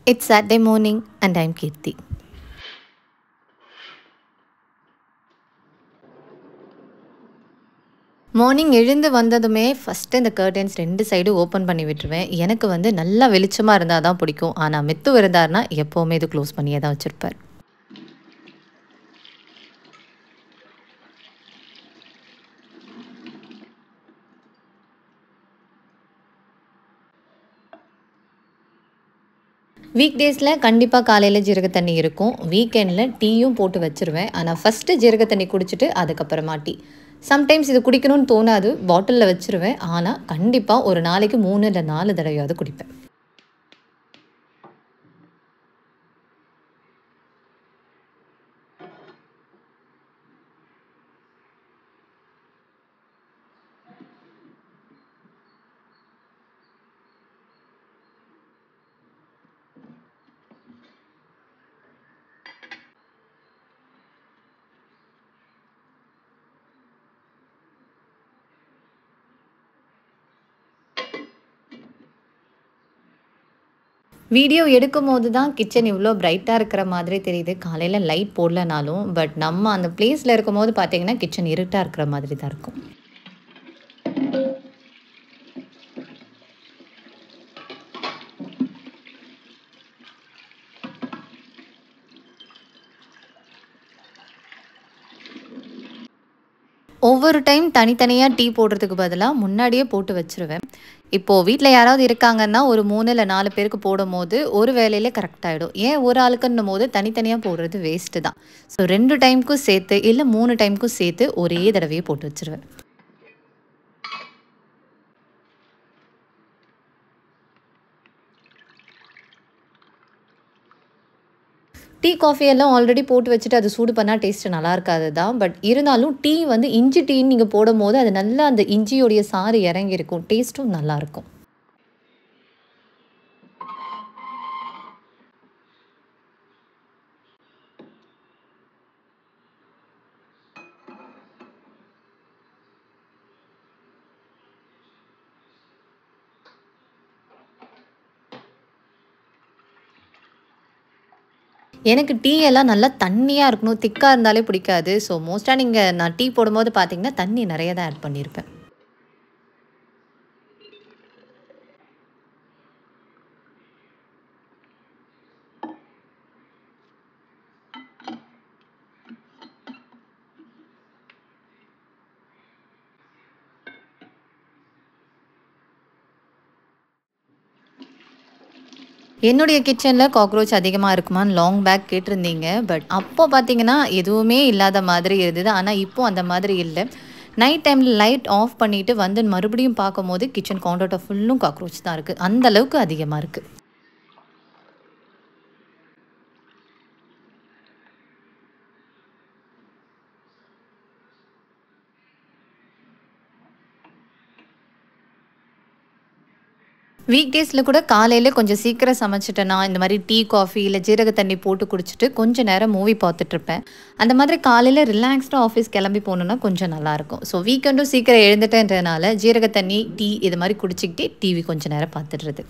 It's Saturday morning and I'm Kirti. Morning எழுந்து வந்ததுமே first இந்த கர்டன்ஸ் 2 சைடும் ஓப்பன் பண்ணி விட்டுருவேன். எனக்கு வந்து நல்லா வெளிச்சமா இருந்தா தான் பிடிக்கும். ஆனா மித்து இருந்தாருன்னா எப்பவுமே இது க்ளோஸ் பண்ணியே தான் வச்சிருப்பார். வீக் டேஸில் கண்டிப்பாக காலையில் ஜீரக தண்ணி இருக்கும். வீக்கெண்டில் டீயும் போட்டு வச்சுருவேன். ஆனால் ஃபஸ்ட்டு ஜீரக தண்ணி குடிச்சிட்டு அதுக்கப்புறமா டீ. சம்டைம்ஸ் இது குடிக்கணும்னு தோணாது. பாட்டிலில் வச்சுருவேன். ஆனால் கண்டிப்பாக ஒரு நாளைக்கு 3 இல்ல 4 தடவையாவது குடிப்பேன். வீடியோ எடுக்கும்போது தான் கிச்சன் இவ்வளோ பிரைட்டாக இருக்கிற மாதிரி தெரியுது. காலையில் லைட் போடலனாலும். பட் நம்ம அந்த பிளேஸில் இருக்கும்போது பார்த்தீங்கன்னா, கிச்சன் இருட்டாக இருக்கிற மாதிரி தான் இருக்கும். ஒவ்வொரு டைம் தனித்தனியா டீ போடுறதுக்கு பதிலா முன்னாடியே போட்டு வச்சுருவேன். இப்போ வீட்ல யாராவது இருக்காங்கன்னா, ஒரு 3 இல்ல 4 பேருக்கு போடும்போது, ஒரு வேளையிலே கரெக்ட் ஆயிடும். ஏன் ஒரு ஆளுக்குன்னும்போது தனித்தனியா போடுறது வேஸ்ட்டு தான். ஸோ 2 டைம்க்கும் சேர்த்து, இல்ல 3 டைம்க்கும் சேர்த்து ஒரே தடவையே போட்டு வச்சுருவேன். டீ, காஃபி எல்லாம் ஆல்ரெடி போட்டு வச்சுட்டு அது சூடு பண்ணா டேஸ்ட்டு நல்லா இருக்காது தான். பட் இருந்தாலும் டீ வந்து இஞ்சி டீன்னு நீங்க போடும்போது, அது நல்லா அந்த இஞ்சியோடைய சாறு இறங்கியிருக்கும். டேஸ்ட்டும் நல்லாயிருக்கும். எனக்கு டீ எல்லாம் நல்லா தண்ணியா இருக்கணும். திக்கா இருந்தாலே பிடிக்காது. ஸோ மோஸ்ட்டா நான் டீ போடும்போது பார்த்தீங்கன்னா, தண்ணி நெறைய தான் ஆட் பண்ணியிருப்பேன். என்னுடைய கிச்சன்ல காக்ரோச் அதிகமா இருக்குமான்னு லாங் பேக் கேட்டிருந்தீங்க. பட் அப்போ பார்த்தீங்கன்னா, எதுவுமே இல்லாத மாதிரி இருந்தது. ஆனா இப்போ அந்த மாதிரி இல்ல. நைட் டைம்ல லைட் ஆஃப் பண்ணிட்டு வந்து மறுபடியும் பார்க்கும்போது, கிச்சன் கவுண்டர் டாப் ஃபுல்லும் காக்ரோச் தான் இருக்கு. அந்த அளவுக்கு அதிகமா இருக்கு. வீக் டேஸ்ல கூட காலையில கொஞ்சம் சீக்கிரம் சமைச்சுட்டேன்னா, இந்த மாரி டீ, காஃபி இல்ல ஜீரக தண்ணி போட்டு குடிச்சிட்டு கொஞ்ச நேரம் மூவி பார்த்துட்ருப்பேன். அந்த மாதிரி காலையில ரிலாக்ஸ்டா ஆஃபீஸ் கிளம்பி போணும்னா கொஞ்சம் நல்லாயிருக்கும். ஸோ வீக்கெண்டும் சீக்கிரம் எழுந்துட்டேன்றதுனால ஜீரக தண்ணி, டீ இது மாரி குடிச்சுக்கிட்டே டிவி கொஞ்ச நேரம் பார்த்துடுறது.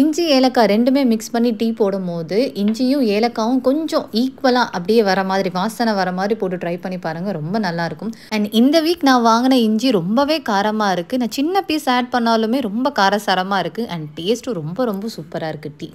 இஞ்சி, ஏலக்காய் 2மே மிக்ஸ் பண்ணி டீ போடும்போது, இஞ்சியும், ஏலக்காவும் கொஞ்சம் ஈக்குவலா அப்படியே வர மாதிரி, வாசனை வர மாரி போட்டு ட்ரை பண்ணி பாருங்க. ரொம்ப நல்லாயிருக்கும். அண்ட் இந்த வீக் நான் வாங்குன இஞ்சி ரொம்பவே காரமா இருக்கு. நான் சின்ன பீஸ் ஆட் பண்ணாலுமே ரொம்ப காரசாரமா இருக்கு. அண்ட் டேஸ்ட்டும் ரொம்ப ரொம்ப சூப்பரா இருக்கு டீ.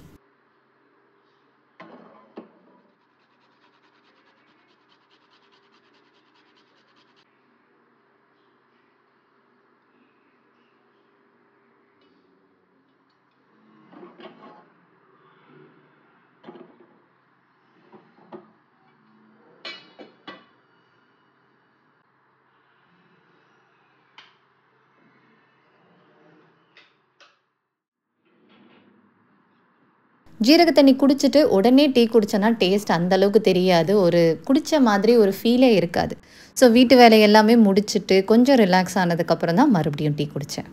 ஜீரக தண்ணி குடிச்சிட்டு உடனே டீ குடிச்சேன்னா டேஸ்ட் அந்த அளவுக்கு தெரியாது. ஒரு குடிச்ச மாதிரி ஒரு ஃபீலே இருக்காது. ஸோ வீட்டு வேலை எல்லாமே முடிச்சுட்டு கொஞ்சம் ரிலாக்ஸ் ஆனதுக்கப்புறம் தான் மறுபடியும் டீ குடிச்சேன்.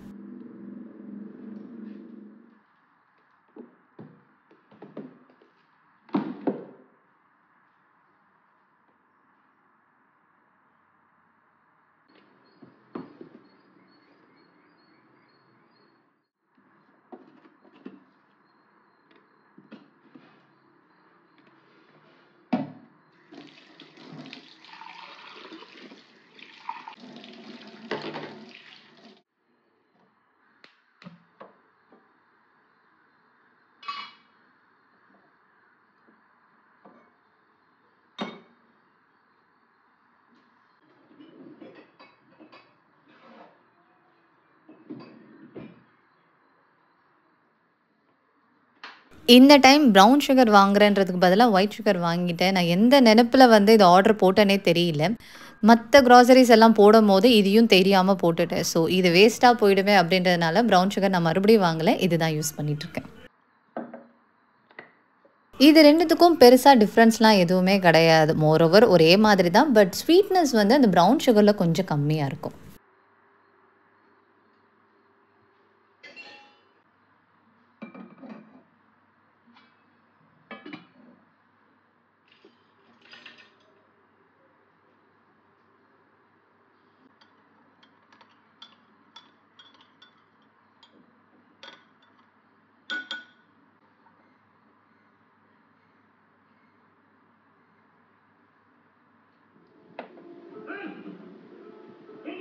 இந்த டைம் ப்ரவுன் சுகர் வாங்குறேன்றதுக்கு பதிலா ஒயிட் சுகர் வாங்கிட்டேன். நான் எந்த நெனப்புல வந்து இத ஆர்டர் போட்டேன்னே தெரியல. மத்த கிராசரிஸ் எல்லாம் போடும்போது இதையும் தெரியாம போட்டுட்டேன். ஸோ இது வேஸ்ட்டா போயிடுமே அப்படின்றதுனால ப்ரவுன் சுகர் நான் மறுபடியும் வாங்கல. இதுதான் யூஸ் பண்ணிட்டுருக்கேன். இது 2த்துக்கும் பெருசா டிஃப்ரென்ஸ்லாம் எதுவுமே கிடையாது. மோர் ஓவர் ஒரே மாதிரி தான். பட் ஸ்வீட்னஸ் வந்து அந்த ப்ரவுன் சுகர்ல கொஞ்சம் கம்மியா இருக்கும்.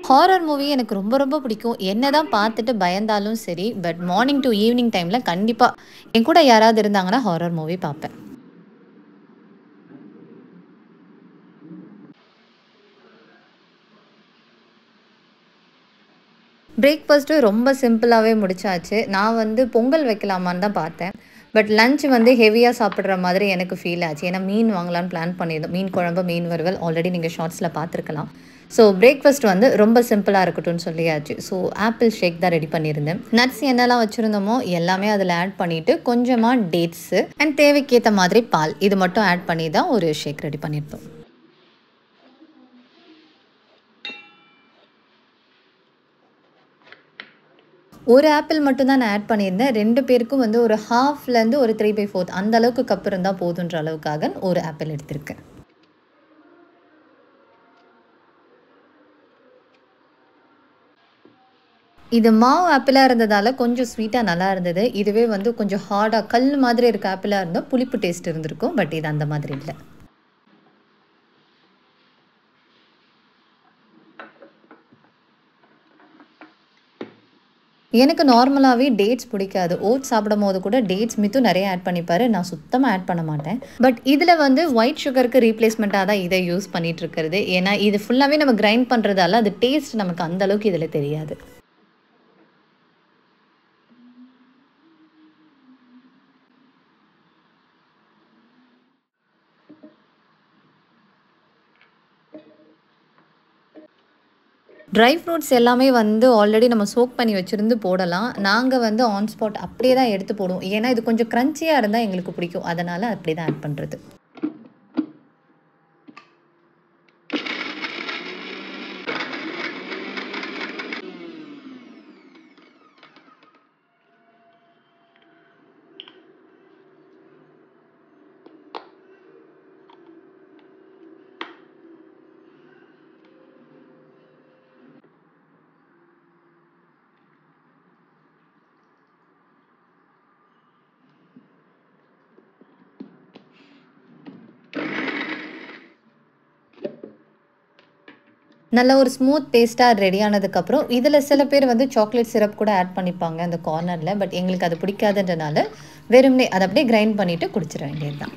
ஹாரர் மூவி எனக்கு ரொம்ப ரொம்ப பிடிக்கும். என்னதான் பார்த்துட்டு பயந்தாலும் சரி, பட் மார்னிங் டூ ஈவினிங் டைம்ல கண்டிப்பா என் கூட யாராவது இருந்தாங்கன்னா ஹாரர் மூவி பார்ப்பேன். பிரேக்ஃபாஸ்ட்டு ரொம்ப சிம்பிளாவே முடிச்சாச்சு. நான் வந்து பொங்கல் வைக்கலாமான்னு தான் பார்த்தேன். பட் லஞ்ச் வந்து ஹெவியா சாப்பிடுற மாதிரி எனக்கு ஃபீல் ஆச்சு. ஏன்னா மீன் வாங்கலான்னு பிளான் பண்ணியிருந்தோம். மீன் குழம்பு, மீன் வறுவல் ஆல்ரெடி நீங்க ஷார்ட்ஸ்ல பார்த்துருக்கலாம். ஸோ பிரேக்ஃபாஸ்ட் வந்து ரொம்ப சிம்பிளா இருக்கட்டும்னு சொல்லியாச்சு. ஸோ ஆப்பிள் ஷேக் தான் ரெடி பண்ணியிருந்தேன். நட்ஸ் என்னலாம் வச்சிருந்தோமோ எல்லாமே அதில ஆட் பண்ணிட்டு, கொஞ்சமா டேட்ஸு அண்ட் தேவைக்கேத்த மாதிரி பால். இது மட்டும் ஆட் பண்ணி தான் ஒரு ஷேக் ரெடி பண்ணியிருந்தோம். ஒரு ஆப்பிள் மட்டும் தான் நான் ஆட் பண்ணியிருந்தேன். 2 பேருக்கும் வந்து ஒரு 1/2லேருந்து ஒரு 3/4 அந்த அளவுக்கு கப் இருந்தா போதுன்ற அளவுக்காக ஒரு ஆப்பிள் எடுத்திருக்கேன். இது மாவு ஆப்பிளா இருந்ததால கொஞ்சம் ஸ்வீட்டா நல்லா இருந்தது. இதுவே வந்து கொஞ்சம் ஹார்டா கல் மாதிரி இருக்க ஆப்பிளா இருந்தா புளிப்பு டேஸ்ட் இருந்திருக்கும். பட் இது அந்த மாதிரி இல்ல. எனக்கு நார்மலாவே டேட்ஸ் பிடிக்காது. ஓட்ஸ் சாப்பிடும்போது கூட டேட்ஸ் மித்து நெறைய ஆட் பண்ணிப்பாரு. நான் சுத்தமா ஆட் பண்ண மாட்டேன். பட் இதுல வந்து ஒயிட் சுகருக்கு ரீப்ளேஸ்மெண்ட்டா தான் இத யூஸ் பண்ணிட்டு இருக்கிறது. ஏன்னா இது ஃபுல்லாவே நம்ம கிரைண்ட் பண்றதால அது டேஸ்ட் நமக்கு அந்த அளவுக்கு இதுல தெரியாது. ட்ரை ஃப்ரூட்ஸ் எல்லாமே வந்து ஆல்ரெடி நம்ம சோக் பண்ணி வச்சிருந்து போடலாம். நாங்க வந்து ஆன் ஸ்பாட் அப்படியே தான் எடுத்து போடுவோம். ஏன்னா இது கொஞ்சம் கிரன்ச்சியா இருந்தா எங்களுக்கு பிடிக்கும். அதனால அப்படி தான் ஆட் பண்றது. நல்ல ஒரு ஸ்மூத் பேஸ்ட்டா ரெடி ஆனதுக்கப்புறம், இதில சில பேர் வந்து சாக்லேட் சிரப் கூட ஆட் பண்ணிப்பாங்க அந்த கார்னர்ல. பட் எங்களுக்கு அது பிடிக்காதுன்றனால, வெறுமனே அத அப்படியே கிரைண்ட் பண்ணிட்டு குடிச்சிட வேண்டியது தான்.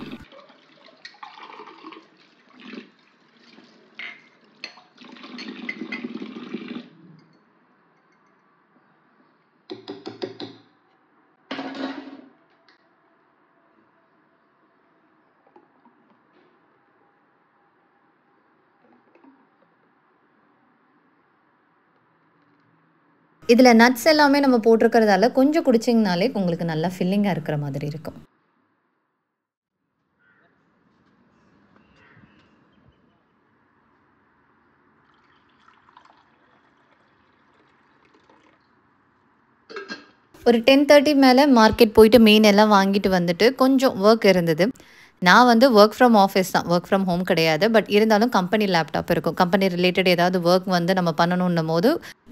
இதில நட்ஸ் எல்லாமே நம்ம போட்டிருக்கிறதால, கொஞ்சம் குடிச்சிங்கனாலே உங்களுக்கு நல்லா ஃபில்லிங்கா இருக்கிற மாதிரி இருக்கும். ஒரு 10:30 மேல மார்க்கெட் போயிட்டு மீன் எல்லாம் வாங்கிட்டு வந்துட்டு கொஞ்சம் ஒர்க் இருந்தது. நான் வந்து ஒர்க் ஃப்ரம் ஆஃபீஸ் தான். ஒர்க் ஃப்ரம் ஹோம் கிடையாது. பட் இருந்தாலும் கம்பெனி லேப்டாப் இருக்கும். கம்பெனி ரிலேட்டட் ஏதாவது ஒர்க் வந்து நம்ம பண்ணணுன்னும்போது,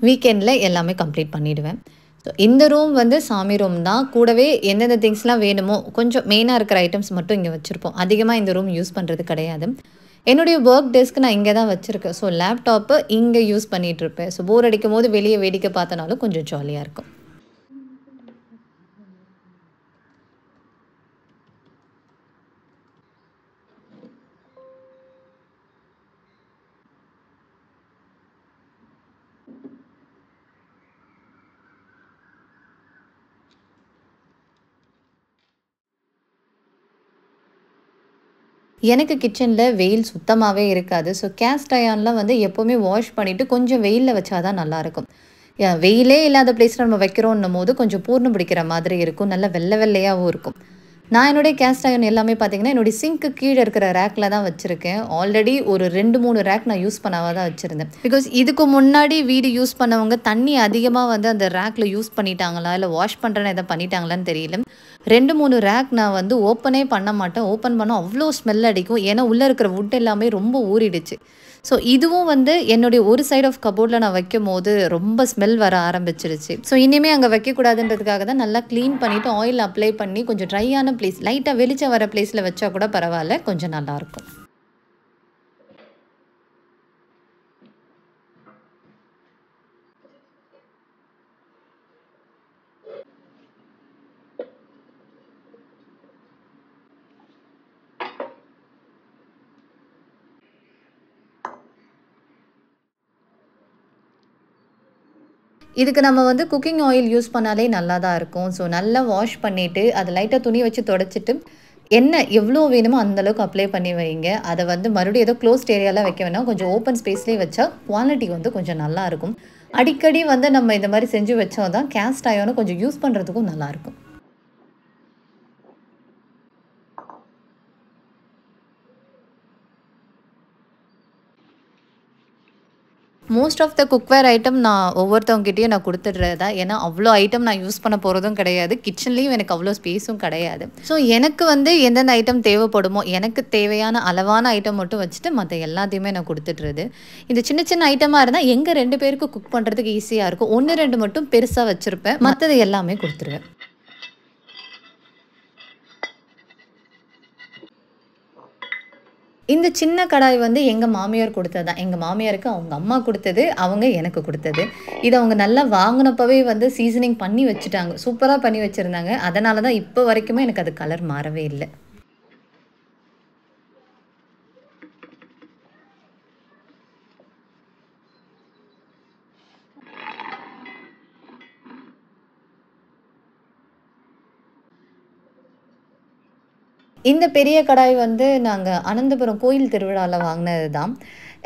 வீக்கெண்ட்ல எல்லாமே கம்ப்ளீட் பண்ணிடுவேன். ஸோ இந்த ரூம் வந்து சாமி ரூம் தான். கூடவே எந்தெந்த திங்ஸ்லாம் வேணுமோ, கொஞ்சம் மெயினா இருக்கிற ஐட்டம்ஸ் மட்டும் இங்க வச்சிருப்போம். அதிகமா இந்த ரூம் யூஸ் பண்றது கிடையாது. என்னுடைய ஒர்க் டெஸ்க் நான் இங்க தான் வச்சிருக்கேன். ஸோ லேப்டாப்ப இங்க யூஸ் பண்ணிட்டுருப்பேன். ஸோ போர் அடிக்கும்போது வெளிய வேடிக்கை பார்த்தனாலும் கொஞ்சம் ஜாலியா இருக்கும். எனக்கு கிச்சன்ல வெயில் சுத்தமாவே இருக்காது. ஸோ கேஸ்ட் அயர்ன்லாம் வந்து எப்பவுமே வாஷ் பண்ணிட்டு கொஞ்சம் வெயில்ல வச்சா தான் நல்லாயிருக்கும். வெயிலே இல்லாத பிளேஸ்ல நம்ம வைக்கிறோன்னும்போது கொஞ்சம் பூர்ணம் பிடிக்கிற மாதிரி இருக்கும். நல்லா வெள்ளை வெள்ளையாவும் இருக்கும். நான் என்னுடைய கேஸ்ட் அயர்ன் எல்லாமே பார்த்தீங்கன்னா, என்னுடைய சிங்க்கு கீழ இருக்கிற ரேக்ல தான் வச்சிருக்கேன். ஆல்ரெடி ஒரு 2, 3 ரேக் நான் யூஸ் பண்ணாம தான் வச்சிருந்தேன். பிகாஸ் இதுக்கு முன்னாடி வீடு யூஸ் பண்ணவங்க தண்ணி அதிகமா வந்து அந்த ரேக்ல யூஸ் பண்ணிட்டாங்களா, இல்ல வாஷ் பண்றேன்னு எதா பண்ணிட்டாங்களான்னு தெரியல. 2, 3 ரேக் நான் வந்து ஓப்பனே பண்ண மாட்டேன். ஓப்பன் பண்ணா அவ்ளோ ஸ்மெல் அடிக்கும். ஏன்னா, உள்ள இருக்கிற வுட் எல்லாமே ரொம்ப ஊறிடுச்சு. ஸோ இதுவும் வந்து என்னுடைய ஒரு சைட் ஆஃப் கபோர்ட்ல நான் வைக்கும்போது ரொம்ப ஸ்மெல் வர ஆரம்பிச்சிருச்சு. ஸோ இனிமே அங்க வைக்கக்கூடாதுன்றதுக்காக தான் நல்லா கிளீன் பண்ணிட்டு ஆயில் அப்ளை பண்ணி கொஞ்சம் ட்ரையான பிளேஸ், லைட்டா வெளிச்சம் வர பிளேஸ்ல வச்சா கூட பரவால்ல. கொஞ்சம் நல்லாயிருக்கும். இதுக்கு நம்ம வந்து குக்கிங் ஆயில் யூஸ் பண்ணாலே நல்லா தான் இருக்கும். ஸோ நல்லா வாஷ் பண்ணிட்டு, அத லைட்டா துணி வச்சு தொடச்சிட்டு, எண்ணெய் எவ்வளோ வேணுமோ அந்த அளவுக்கு அப்ளை பண்ணி வைங்க. அத வந்து மறுபடியும் ஏதோ க்ளோஸ்ட் ஏரியால வைக்க வேணாம். கொஞ்சம் ஓப்பன் ஸ்பேஸ்லயே வச்சா குவாலிட்டி வந்து கொஞ்சம் நல்லாயிருக்கும். அடிக்கடி வந்து நம்ம இந்த மாரி செஞ்சு வச்சோம் தான் கேஸ்ட் அயர்னும் கொஞ்சம் யூஸ் பண்றதுக்கும் நல்லாயிருக்கும். Most of the cookware item நான் ஒவ்வொருத்தவங்ககிட்டயும் நான் குடுத்துடுறது தான். ஏன்னா, அவ்ளோ ஐட்டம் நான் யூஸ் பண்ண போறதும் கிடையாது. கிச்சன்லயும் எனக்கு அவ்ளோ ஸ்பேஸும் கிடையாது. ஸோ எனக்கு வந்து எந்தெந்த ஐட்டம் தேவைப்படுமோ, எனக்கு தேவையான அளவான ஐட்டம் மட்டும் வச்சுட்டு மத்த எல்லாத்தையுமே நான் குடுத்துடுறது. இந்த சின்ன சின்ன ஐட்டமா இருந்தா எங்க 2 பேருக்கு குக் பண்றதுக்கு ஈஸியா இருக்கும். 1, 2 மட்டும் பெருசா வச்சிருப்பேன். மத்தது எல்லாமே குடுத்துருவேன். இந்த சின்ன கடாய் வந்து எங்க மாமியார் குடுத்தது தான். எங்க மாமியாருக்கு அவங்க அம்மா குடுத்தது, அவங்க எனக்கு குடுத்தது. இத அவங்க நல்லா வாங்குனப்பவே வந்து சீசனிங் பண்ணி வச்சுட்டாங்க. சூப்பரா பண்ணி வச்சிருந்தாங்க. அதனால தான் இப்ப வரைக்குமே எனக்கு அது கலர் மாறவே இல்ல. இந்த பெரிய கடாய் வந்து நாங்க அனந்தபுரம் கோயில் திருவிழால வாங்குனது தான்.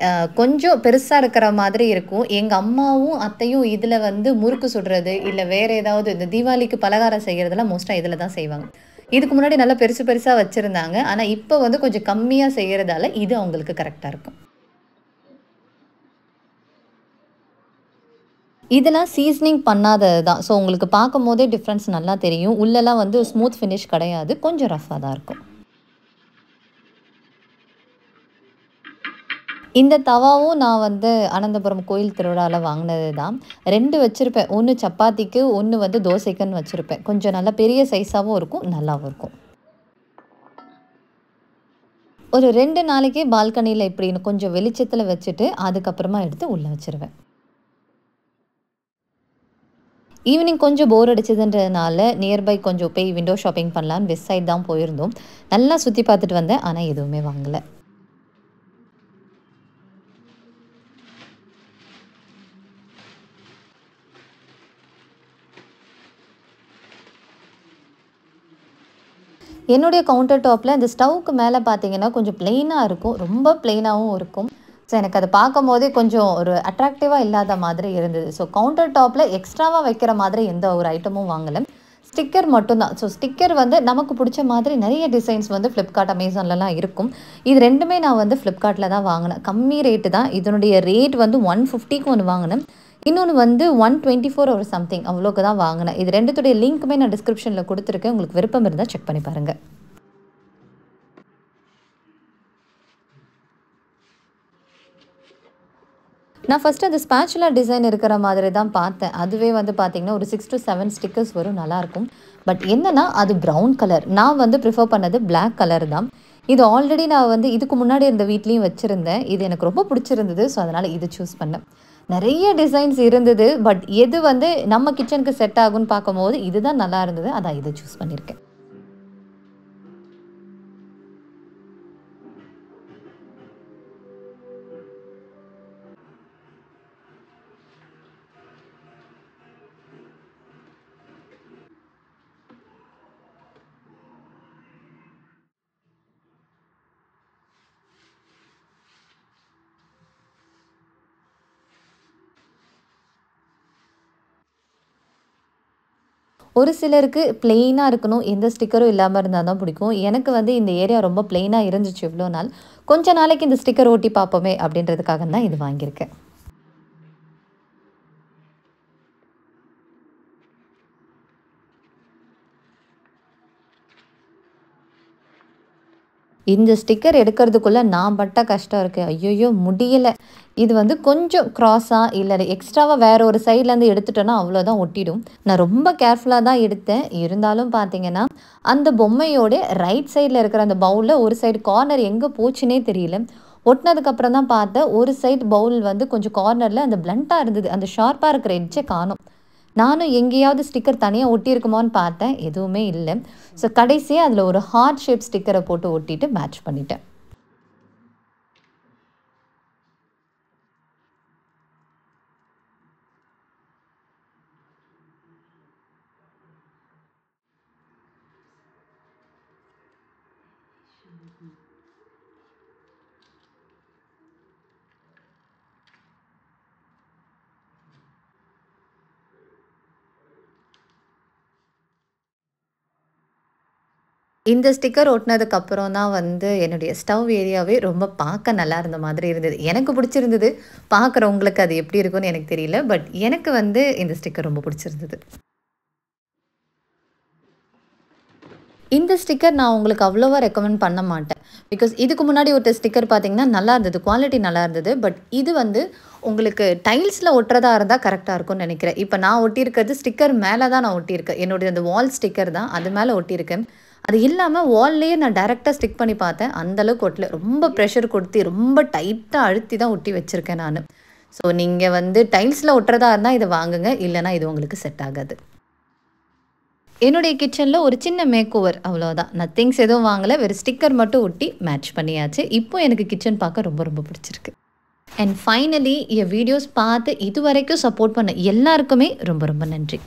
அ கொஞ்சம் பெருசா இருக்கிற மாதிரி இருக்கும். எங்க அம்மாவும், அத்தையும் இதுல வந்து முறுக்கு சுடுறது, இல்ல வேற ஏதாவது இந்த தீபாவளிக்கு பலகாரம் செய்றதெல்லாம் மோஸ்ட்டா இதுல தான் செய்வாங்க. இதுக்கு முன்னாடி நல்லா பெருசு பெருசா வச்சிருந்தாங்க. ஆனா, இப்ப வந்து கொஞ்சம் கம்மியா செய்றதால இது அவங்களுக்கு கரெக்ட்டா இருக்கும். இதெல்லாம் சீசனிங் பண்ணாதது தான். ஸோ உங்களுக்கு பார்க்கும்போதே டிஃபரன்ஸ் நல்லா தெரியும். உள்ளலாம் வந்து ஸ்மூத் ஃபினிஷ் கிடையாது. கொஞ்சம் ரஃப்பா தான் இருக்கும். இந்த தவாவும் நான் வந்து அனந்தபுரம் கோயில் திருவிழால வாங்குனது தான். 2 வச்சிருப்பேன். 1 சப்பாத்திக்கு, 1 வந்து தோசைக்குன்னு வச்சிருப்பேன். கொஞ்சம் நல்லா பெரிய சைஸாவும் இருக்கும், நல்லாவும் இருக்கும். ஒரு 2 நாளைக்கு பால்கனில இப்படி கொஞ்சம் வெளிச்சத்துல வச்சுட்டு, அதுக்கப்புறமா எடுத்து உள்ள வச்சுருவேன். ஈவினிங் கொஞ்சம் போர் அடிச்சதுன்றதுனால, நியர்பை கொஞ்சம் போய் விண்டோ ஷாப்பிங் பண்ணலான்னு வெஸ்ட் சைட் தான் போயிருந்தோம். நல்லா சுத்தி பார்த்துட்டு வந்தேன். ஆனா எதுவுமே வாங்கல. என்னுடைய கவுண்டர் டாப்ல இந்த ஸ்டவ்வுக்கு மேல பார்த்தீங்கன்னா, கொஞ்சம் பிளெயினா இருக்கும். ரொம்ப பிளெயினாவும் இருக்கும். ஸோ எனக்கு அத பார்க்கும்போதே கொஞ்சம் ஒரு அட்ராக்டிவா இல்லாத மாதிரி இருந்தது. ஸோ கவுண்டர் டாப்ல எக்ஸ்ட்ராவா வைக்கிற மாதிரி எந்த ஒரு ஐட்டமும் வாங்கல. ஸ்டிக்கர் மட்டும் தான். ஸோ ஸ்டிக்கர் வந்து நமக்கு புடிச்ச மாதிரி நெறைய டிசைன்ஸ் வந்து Flipkart, Amazonலலாம் இருக்கும். இது 2மே நான் வந்து Flipkartல தான் வாங்குனேன். கம்மி ரேட்டு தான். இதனுடைய ரேட் வந்து 150க்கு ஒண்ணு வாங்குனேன். இன்னொன்று வந்து 124 ஒரு சம்திங் அவ்வளோக்கு தான் வாங்கினேன். இது ரெண்டுத்துடைய லிங்க்குமே நான் டிஸ்கிரிப்ஷனில் கொடுத்துருக்கேன். உங்களுக்கு விருப்பம் இருந்தால் செக் பண்ணி பாருங்கள். நான் ஃபஸ்ட்டு அந்த ஸ்பேச்சுலா டிசைன் இருக்கிற மாதிரி தான் பார்த்தேன். அதுவே வந்து பார்த்திங்கன்னா ஒரு 6 to 7 ஸ்டிக்கர்ஸ் வரும், நல்லாயிருக்கும். பட் என்னென்னா அது ப்ரௌன் கலர். நான் வந்து ப்ரிஃபர் பண்ணது பிளாக் கலர் தான். இது ஆல்ரெடி நான் வந்து இதுக்கு முன்னாடி இருந்த வீட்லேயும் வச்சுருந்தேன். இது எனக்கு ரொம்ப பிடிச்சிருந்தது. ஸோ அதனால் இது சூஸ் பண்ணேன். நிறைய டிசைன்ஸ் இருந்தது. பட் எது வந்து நம்ம கிச்சனுக்கு செட் ஆகும்னு பார்க்கும்போது இதுதான் நல்லா இருந்தது. அதான் இதை சூஸ் பண்ணியிருக்கேன். ஒரு சிலருக்கு பிளெயினாக இருக்கணும், எந்த ஸ்டிக்கரும் இல்லாமல் இருந்தால் தான் பிடிக்கும். எனக்கு வந்து இந்த ஏரியா ரொம்ப பிளெயினாக இருந்துச்சு இவ்வளோ நாள். கொஞ்ச நாளைக்கு இந்த ஸ்டிக்கர் ஒட்டி பார்ப்போமே அப்படின்றதுக்காக தான் இது வாங்கியிருக்கேன். இந்த ஸ்டிக்கர் எடுக்கிறதுக்குள்ளே நான் பட்ட கஷ்டம் இருக்குது. ஐயையோ முடியலை. இது வந்து கொஞ்சம் க்ராஸாக இல்லை எக்ஸ்ட்ராவாக வேறு ஒரு சைட்லேருந்து எடுத்துட்டோன்னா அவ்வளோதான் ஒட்டிடும். நான் ரொம்ப கேர்ஃபுல்லாக தான் எடுத்தேன். இருந்தாலும் பார்த்தீங்கன்னா அந்த பொம்மையோட ரைட் சைடில் இருக்கிற அந்த பவுலில் ஒரு சைடு கார்னர் எங்கே போச்சுன்னே தெரியல. ஒட்டினதுக்கப்புறம் தான் பார்த்தேன் ஒரு சைடு பவுல் வந்து கொஞ்சம் கார்னரில் அந்த பிளண்ட்டாக இருந்தது. அந்த ஷார்ப்பாக இருக்கிற எட்ஜை காணும். நானும் எங்கேயாவது ஸ்டிக்கர் தனியாக ஒட்டியிருக்குமான்னு பார்த்தேன், எதுவுமே இல்லை. ஸோ கடைசியாக அதில் ஒரு ஹார்ட் ஷேப் ஸ்டிக்கரை போட்டு ஒட்டிட்டு மேட்ச் பண்ணிட்டேன். இந்த ஸ்டிக்கர் ஒட்டினதுக்கப்புறம் தான் வந்து என்னுடைய ஸ்டவ் ஏரியாவே ரொம்ப பார்க்க நல்லா இருந்த மாதிரி இருந்தது. எனக்கு பிடிச்சிருந்தது. பார்க்குறவங்களுக்கு அது எப்படி இருக்கும்னு எனக்கு தெரியல. பட் எனக்கு வந்து இந்த ஸ்டிக்கர் ரொம்ப பிடிச்சிருந்தது. இந்த ஸ்டிக்கர் நான் உங்களுக்கு அவ்வளோவா ரெக்கமெண்ட் பண்ண மாட்டேன். பிகாஸ் இதுக்கு முன்னாடி ஒரு ஸ்டிக்கர் பார்த்தீங்கன்னா நல்லா இருந்தது. குவாலிட்டி நல்லா இருந்தது. பட் இது வந்து உங்களுக்கு டைல்ஸில் ஒட்டுறதா இருந்தால் கரெக்டாக இருக்கும்னு நினைக்கிறேன். இப்போ நான் ஒட்டியிருக்கிறது ஸ்டிக்கர் மேலே தான் நான் ஒட்டியிருக்கேன். என்னுடைய அந்த வால் ஸ்டிக்கர் தான் அது மேலே ஒட்டியிருக்கேன். அது இல்லாமல் வால்லேயே நான் டைரெக்டாக ஸ்டிக் பண்ணி பார்த்தேன். அந்தளவுக்கு ஒட்டல. ரொம்ப ப்ரெஷர் கொடுத்து ரொம்ப டைட்டாக அழுத்தி தான் ஒட்டி வச்சுருக்கேன் நான். ஸோ நீங்கள் வந்து டைல்ஸில் ஒட்டுறதா இருந்தால் இதை வாங்குங்க. இல்லைனா இது உங்களுக்கு செட் ஆகாது. என்னுடைய கிச்சனில் ஒரு சின்ன மேக் ஓவர் அவ்வளோதான். நத்திங்ஸ் எதுவும் வாங்கலை. வெறும் ஸ்டிக்கர் மட்டும் ஒட்டி மேட்ச் பண்ணியாச்சு. இப்போ எனக்கு கிச்சன் பார்க்க ரொம்ப ரொம்ப பிடிச்சிருக்கு. அண்ட் ஃபைனலி என் வீடியோஸ் பார்த்து இது வரைக்கும் சப்போர்ட் பண்ண எல்லாருக்குமே ரொம்ப ரொம்ப நன்றி.